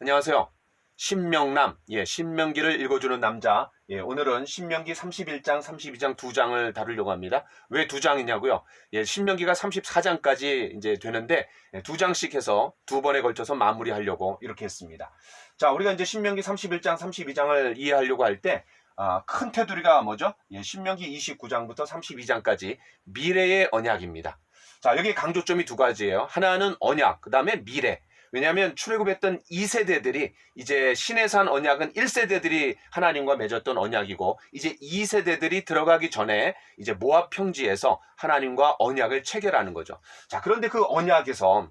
안녕하세요. 신명남, 신명기를 읽어주는 남자. 오늘은 신명기 31장, 32장 두 장을 다루려고 합니다. 왜 두 장이냐고요? 신명기가 34장까지 이제 되는데 두 장씩 해서 두 번에 걸쳐서 마무리하려고 이렇게 했습니다. 자, 우리가 이제 신명기 31장, 32장을 이해하려고 할 때 큰 테두리가 뭐죠? 신명기 29장부터 32장까지 미래의 언약입니다. 자, 여기 강조점이 두 가지예요. 하나는 언약, 그 다음에 미래. 왜냐하면 출애굽했던 2세대들이 이제 시내산 언약은 1세대들이 하나님과 맺었던 언약이고, 이제 2세대들이 들어가기 전에 이제 모압 평지에서 하나님과 언약을 체결하는 거죠. 자, 그런데 그 언약에서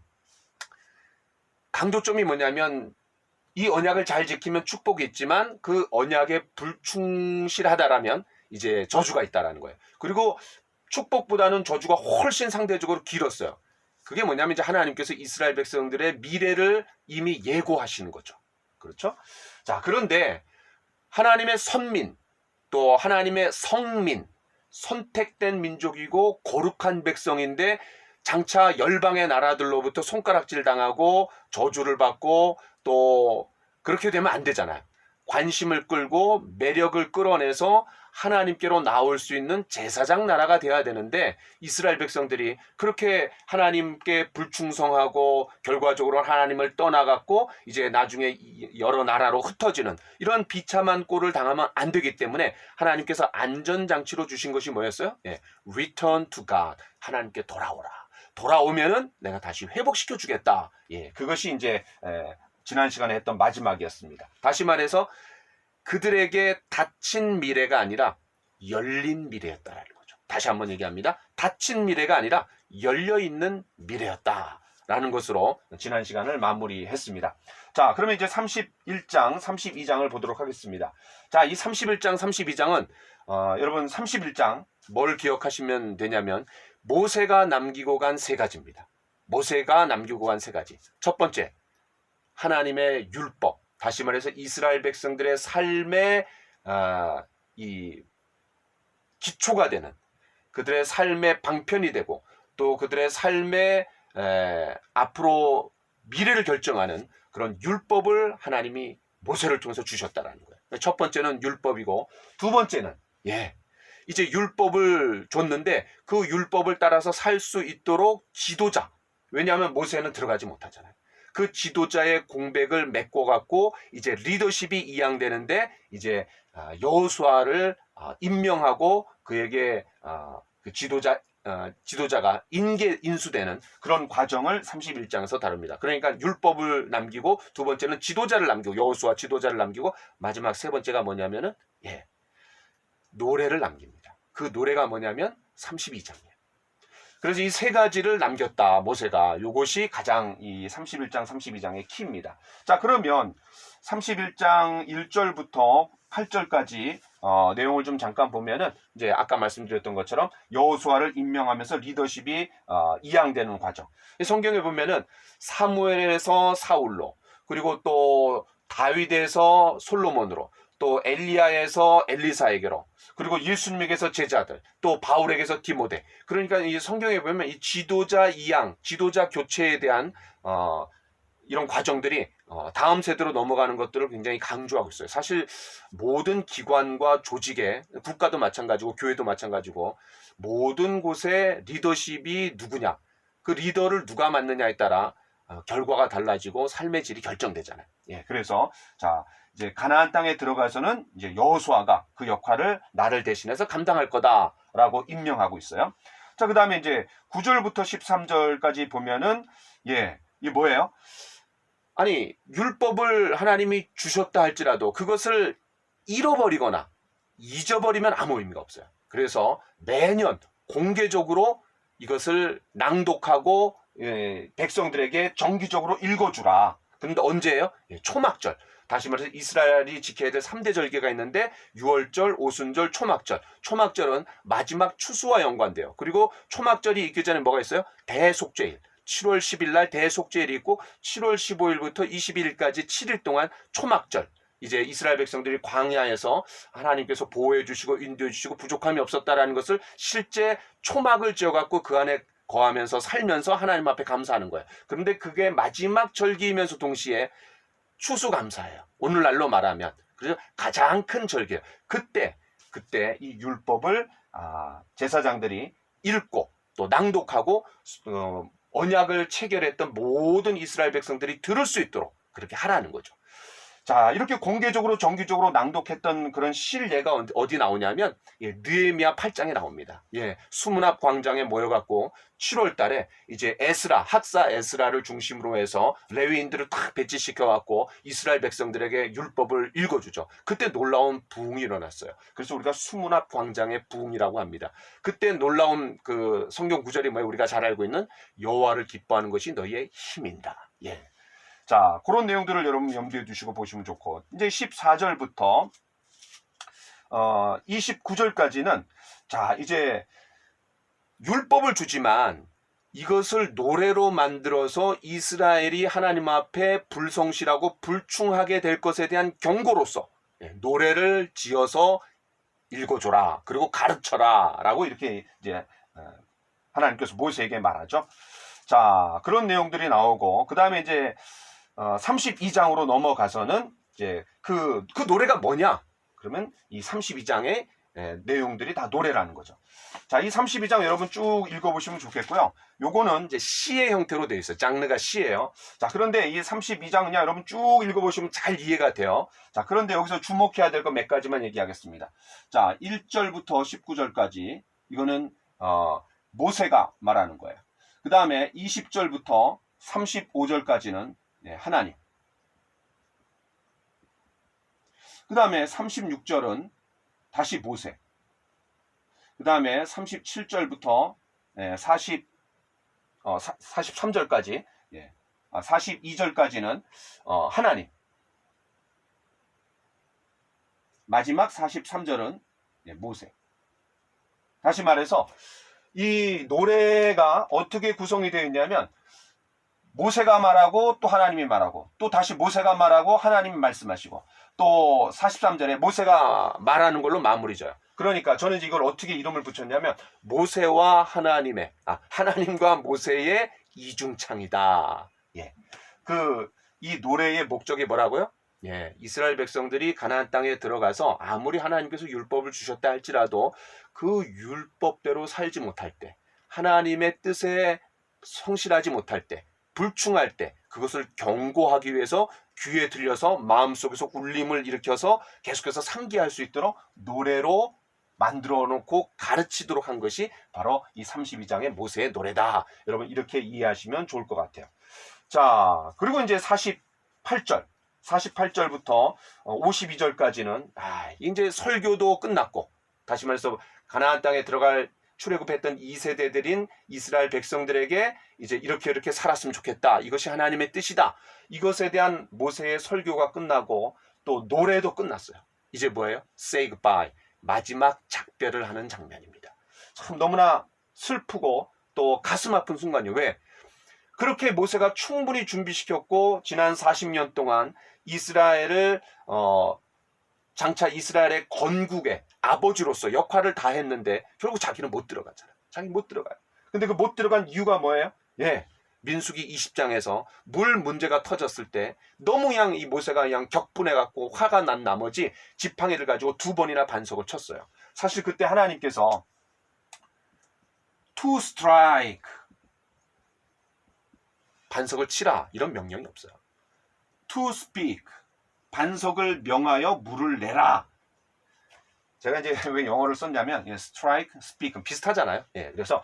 강조점이 뭐냐면, 이 언약을 잘 지키면 축복이 있지만 그 언약에 불충실하다라면 이제 저주가 있다라는 거예요. 그리고 축복보다는 저주가 훨씬 상대적으로 길었어요. 그게 뭐냐면 이제 하나님께서 이스라엘 백성들의 미래를 이미 예고하시는 거죠. 그렇죠? 자, 그런데 하나님의 선민, 또 하나님의 성민, 선택된 민족이고 거룩한 백성인데 장차 열방의 나라들로부터 손가락질 당하고 저주를 받고 또 그렇게 되면 안 되잖아요. 관심을 끌고 매력을 끌어내서 하나님께로 나올 수 있는 제사장 나라가 되어야 되는데, 이스라엘 백성들이 그렇게 하나님께 불충성하고 결과적으로 하나님을 떠나갔고 이제 나중에 여러 나라로 흩어지는 이런 비참한 꼴을 당하면 안 되기 때문에 하나님께서 안전장치로 주신 것이 뭐였어요? Return to God. 하나님께 돌아오라. 돌아오면은 내가 다시 회복시켜 주겠다. 그것이 이제 지난 시간에 했던 마지막이었습니다. 다시 말해서 그들에게 닫힌 미래가 아니라 열린 미래였다라는 거죠. 다시 한번 얘기합니다. 닫힌 미래가 아니라 열려있는 미래였다라는 것으로 지난 시간을 마무리했습니다. 자, 그러면 이제 31장, 32장을 보도록 하겠습니다. 자, 이 31장, 32장은 여러분 31장 뭘 기억하시면 되냐면 모세가 남기고 간 세 가지입니다. 모세가 남기고 간 세 가지. 첫 번째, 하나님의 율법. 다시 말해서 이스라엘 백성들의 삶의 이 기초가 되는, 그들의 삶의 방편이 되고 또 그들의 삶의 앞으로 미래를 결정하는 그런 율법을 하나님이 모세를 통해서 주셨다라는 거예요. 첫 번째는 율법이고, 두 번째는 이제 율법을 줬는데 그 율법을 따라서 살 수 있도록 지도자. 왜냐하면 모세는 들어가지 못하잖아요. 그 지도자의 공백을 메꿔갖고 이제 리더십이 이양되는데 이제 여호수아를 임명하고 그에게 그 지도자가 인수되는 그런 과정을 31장에서 다룹니다. 그러니까 율법을 남기고, 두 번째는 지도자를 남기고, 여호수아 지도자를 남기고, 마지막 세 번째가 뭐냐면은 노래를 남깁니다. 그 노래가 뭐냐면 32장이에요. 그래서 이 세 가지를 남겼다, 모세가. 이것이 가장 이 31장, 32장의 키입니다. 자, 그러면 31장 1절부터 8절까지 내용을 좀 잠깐 보면은 이제 아까 말씀드렸던 것처럼 여호수아를 임명하면서 리더십이 이양되는 과정. 성경에 보면은 사무엘에서 사울로, 그리고 또 다윗에서 솔로몬으로, 또 엘리야에서 엘리사에게로, 그리고 예수님에게서 제자들, 또 바울에게서 디모데. 그러니까 이 성경에 보면 이 지도자 이양, 지도자 교체에 대한 이런 과정들이 다음 세대로 넘어가는 것들을 굉장히 강조하고 있어요. 사실 모든 기관과 조직에, 국가도 마찬가지고 교회도 마찬가지고, 모든 곳에 리더십이 누구냐, 그 리더를 누가 맡느냐에 따라 결과가 달라지고 삶의 질이 결정되잖아요. 그래서 자, 이제 가나안 땅에 들어가서는 이제 여호수아가 그 역할을 나를 대신해서 감당할 거다라고 임명하고 있어요. 자, 그다음에 이제 9절부터 13절까지 보면은 이게 뭐예요? 아니, 율법을 하나님이 주셨다 할지라도 그것을 잃어버리거나 잊어버리면 아무 의미가 없어요. 그래서 매년 공개적으로 이것을 낭독하고 백성들에게 정기적으로 읽어주라. 그런데 언제예요? 초막절. 다시 말해서 이스라엘이 지켜야 될 3대 절기가 있는데 유월절, 오순절, 초막절. 초막절은 마지막 추수와 연관돼요. 그리고 초막절이 있기 전에 뭐가 있어요? 대속죄일. 7월 10일 날 대속죄일이 있고 7월 15일부터 22일까지 7일 동안 초막절. 이제 이스라엘 백성들이 광야에서 하나님께서 보호해 주시고 인도해 주시고 부족함이 없었다라는 것을 실제 초막을 지어갖고 그 안에 거하면서 살면서 하나님 앞에 감사하는 거예요. 그런데 그게 마지막 절기이면서 동시에 추수감사예요. 오늘날로 말하면. 그래서 가장 큰 절기예요. 그때 이 율법을 제사장들이 읽고 또 낭독하고 언약을 체결했던 모든 이스라엘 백성들이 들을 수 있도록 그렇게 하라는 거죠. 자, 이렇게 공개적으로 정기적으로 낭독했던 그런 실례가 어디 나오냐면 느헤미야 8장에 나옵니다. 수문 앞 광장에 모여갖고 7월 달에 이제 학사 에스라를 중심으로 해서 레위인들을 탁 배치시켜갖고 이스라엘 백성들에게 율법을 읽어주죠. 그때 놀라운 부흥이 일어났어요. 그래서 우리가 수문 앞 광장의 부흥이라고 합니다. 그때 놀라운 그 성경 구절이 뭐예요? 우리가 잘 알고 있는 여호와를 기뻐하는 것이 너희의 힘인다. 자, 그런 내용들을 여러분 염두에 두시고 보시면 좋고, 이제 14절부터 29절까지는 자, 이제 율법을 주지만 이것을 노래로 만들어서 이스라엘이 하나님 앞에 불성실하고 불충하게 될 것에 대한 경고로서 노래를 지어서 읽어줘라, 그리고 가르쳐라 라고 이렇게 이제 하나님께서 모세에게 말하죠. 자, 그런 내용들이 나오고, 그 다음에 이제 32장으로 넘어가서는 이제 그 노래가 뭐냐? 그러면 이 32장의 내용들이 다 노래라는 거죠. 자, 이 32장 여러분 쭉 읽어보시면 좋겠고요. 요거는 이제 시의 형태로 되어 있어요. 장르가 시예요. 자, 그런데 이 32장은요, 여러분 쭉 읽어보시면 잘 이해가 돼요. 자, 그런데 여기서 주목해야 될 거 몇 가지만 얘기하겠습니다. 자, 1절부터 19절까지 이거는 모세가 말하는 거예요. 그 다음에 20절부터 35절까지는 하나님. 그 다음에 36절은 다시 모세. 그 다음에 37절부터 43절까지 42절까지는 하나님. 마지막 43절은 모세. 다시 말해서 이 노래가 어떻게 구성이 되어 있냐면 모세가 말하고 또 하나님이 말하고 또 다시 모세가 말하고 하나님이 말씀하시고 또 43절에 모세가 말하는 걸로 마무리 져요. 그러니까 저는 이걸 어떻게 이름을 붙였냐면 모세와 하나님과 모세의 이중창이다. 이 노래의 목적이 뭐라고요? 이스라엘 백성들이 가나안 땅에 들어가서 아무리 하나님께서 율법을 주셨다 할지라도 그 율법대로 살지 못할 때, 하나님의 뜻에 성실하지 못할 때, 불충할 때 그것을 경고하기 위해서 귀에 들려서 마음속에서 울림을 일으켜서 계속해서 상기할 수 있도록 노래로 만들어 놓고 가르치도록 한 것이 바로 이 32장의 모세의 노래다. 여러분 이렇게 이해하시면 좋을 것 같아요. 자, 그리고 이제 48절부터 52절까지는 이제 설교도 끝났고, 다시 말해서 가나안 땅에 들어갈 출애굽했던 2세대들인 이스라엘 백성들에게 이제 이렇게 살았으면 좋겠다. 이것이 하나님의 뜻이다. 이것에 대한 모세의 설교가 끝나고 또 노래도 끝났어요. 이제 뭐예요? Say goodbye. 마지막 작별을 하는 장면입니다. 참 너무나 슬프고 또 가슴 아픈 순간이에요. 왜? 그렇게 모세가 충분히 준비시켰고 지난 40년 동안 이스라엘을 장차 이스라엘의 건국의 아버지로서 역할을 다 했는데 결국 자기는 못 들어가잖아요. 자기 못 들어가요. 근데 그 못 들어간 이유가 뭐예요? 민수기 20장에서 물 문제가 터졌을 때 너무 이 모세가 격분해갖고 화가 난 나머지 지팡이를 가지고 2번이나 반석을 쳤어요. 사실 그때 하나님께서 to strike, 반석을 치라 이런 명령이 없어요. to speak, 반석을 명하여 물을 내라. 제가 이제 왜 영어를 썼냐면 strike, speak 비슷하잖아요. 그래서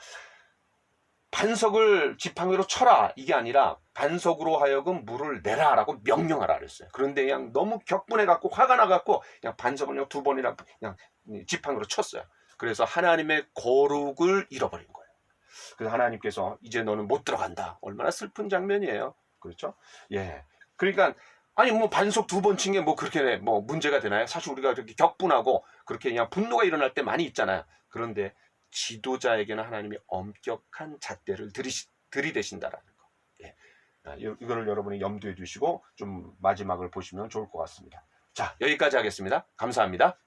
반석을 지팡이로 쳐라 이게 아니라 반석으로 하여금 물을 내라라고 명령하라 그랬어요. 그런데 그냥 너무 격분해갖고 화가 나갖고 그냥 반석을 2번이나 그냥 지팡이로 쳤어요. 그래서 하나님의 거룩을 잃어버린 거예요. 그래서 하나님께서 이제 너는 못 들어간다. 얼마나 슬픈 장면이에요. 그렇죠? 그러니까 반석 2번 친 게 그렇게 문제가 되나요? 사실 우리가 그렇게 격분하고 그렇게 그냥 분노가 일어날 때 많이 있잖아요. 그런데 지도자에게는 하나님이 엄격한 잣대를 들이대신다라는 거. 이거를 여러분이 염두에 두시고 좀 마지막을 보시면 좋을 것 같습니다. 자, 여기까지 하겠습니다. 감사합니다.